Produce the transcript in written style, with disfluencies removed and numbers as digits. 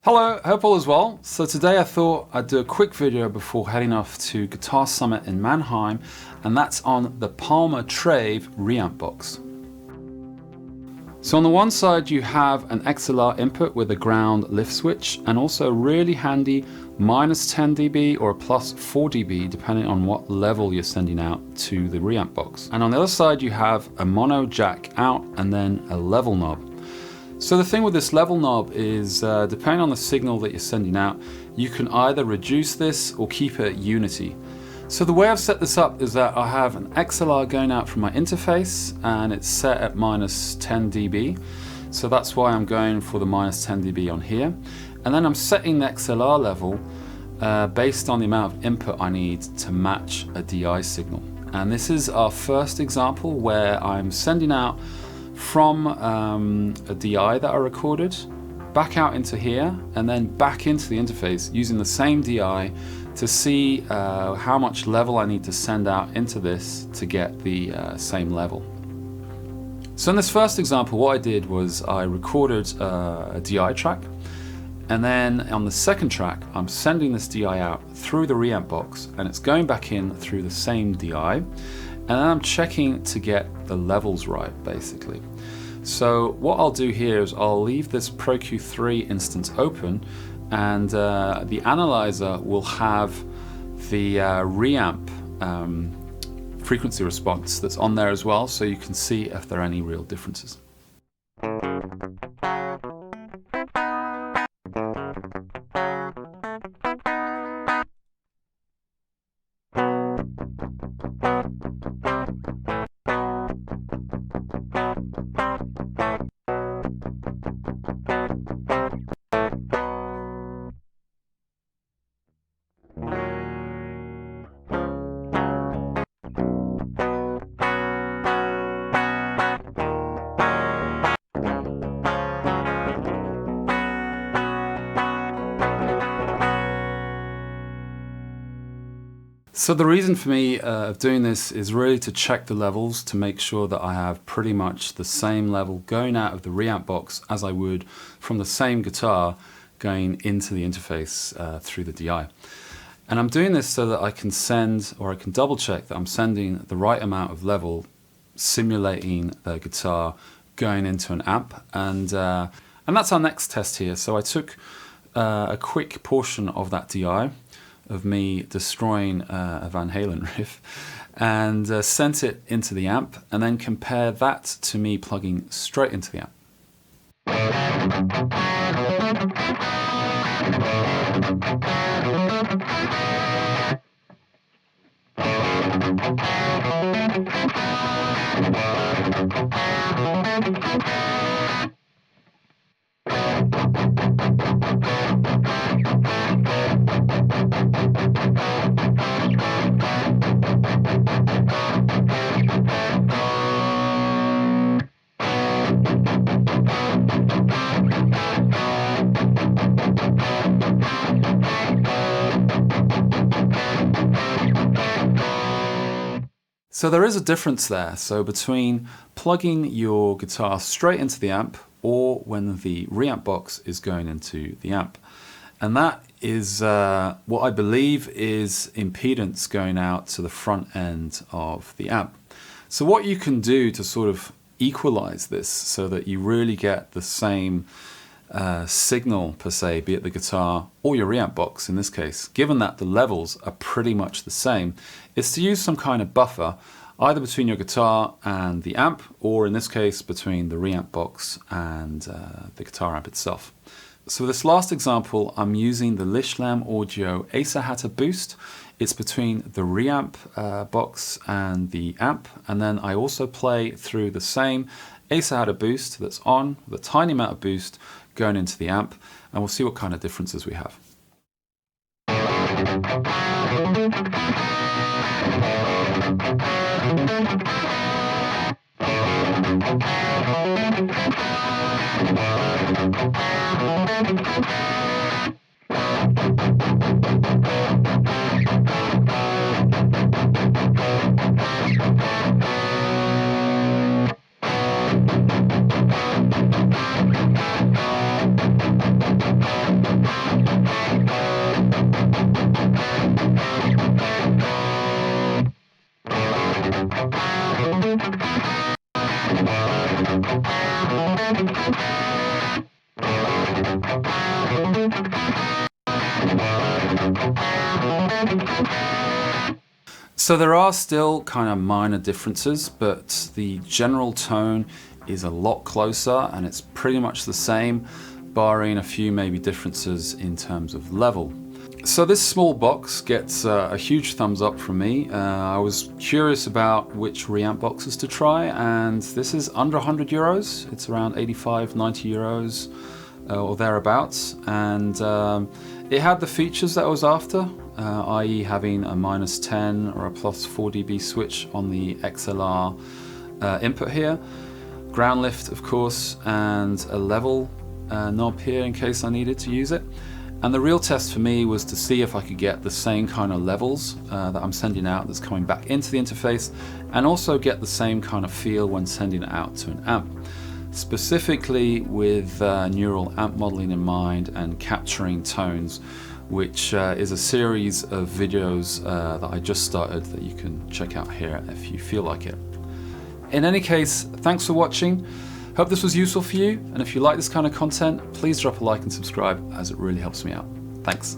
Hello, hope all is well. So today I thought I'd do a quick video before heading off to Guitar Summit in Mannheim, and that's on the Palmer Trave reamp box. So on the one side you have an XLR input with a ground lift switch, and also a really handy -10 dB or a +4 dB depending on what level you're sending out to the reamp box. And on the other side you have a mono jack out and then a level knob. So the thing with this level knob is, depending on the signal that you're sending out, you can either reduce this or keep it at unity. So the way I've set this up is that I have an XLR going out from my interface and it's set at -10 dB. So that's why I'm going for the -10 dB on here. And then I'm setting the XLR level based on the amount of input I need to match a DI signal. And this is our first example where I'm sending out from a DI that I recorded, back out into here, and then back into the interface using the same DI to see how much level I need to send out into this to get the same level. So in this first example, what I did was I recorded a DI track, and then on the second track, I'm sending this DI out through the reamp box, and it's going back in through the same DI. And then I'm checking to get the levels right, basically. So what I'll do here is I'll leave this Pro Q3 instance open, and the analyzer will have the reamp frequency response that's on there as well, so you can see if there are any real differences. So the reason for me of doing this is really to check the levels to make sure that I have pretty much the same level going out of the reamp box as I would from the same guitar going into the interface through the DI. And I'm doing this so that I can send, or I can double check that I'm sending the right amount of level, simulating the guitar going into an amp. And that's our next test here. So I took a quick portion of that DI of me destroying a Van Halen riff and sent it into the amp, and then compare that to me plugging straight into the amp. So there is a difference there, so between plugging your guitar straight into the amp or when the reamp box is going into the amp. And that is what I believe is impedance going out to the front end of the amp. So what you can do to sort of equalize this so that you really get the same signal per se, be it the guitar or your reamp box in this case, given that the levels are pretty much the same, is to use some kind of buffer either between your guitar and the amp, or in this case between the reamp box and the guitar amp itself. So this last example, I'm using the Lischlam Audio Acer Hatter Boost. It's between the reamp box and the amp, and then I also play through the same Acer Hatter Boost that's on with a tiny amount of boost going into the amp, and we'll see what kind of differences we have. So there are still kind of minor differences, but the general tone is a lot closer and it's pretty much the same, barring a few maybe differences in terms of level. So this small box gets a huge thumbs up from me. I was curious about which Reamp'd boxes to try, and this is under 100 euros. It's around 85, 90 euros or thereabouts. And it had the features that I was after, i.e. having a -10 or a +4 dB switch on the XLR input here, ground lift of course, and a level knob here in case I needed to use it. And the real test for me was to see if I could get the same kind of levels that I'm sending out that's coming back into the interface, and also get the same kind of feel when sending it out to an amp. Specifically with neural amp modeling in mind and capturing tones, which is a series of videos that I just started that you can check out here if you feel like it. In any case, thanks for watching. Hope this was useful for you, and if you like this kind of content, please drop a like and subscribe, as it really helps me out. Thanks.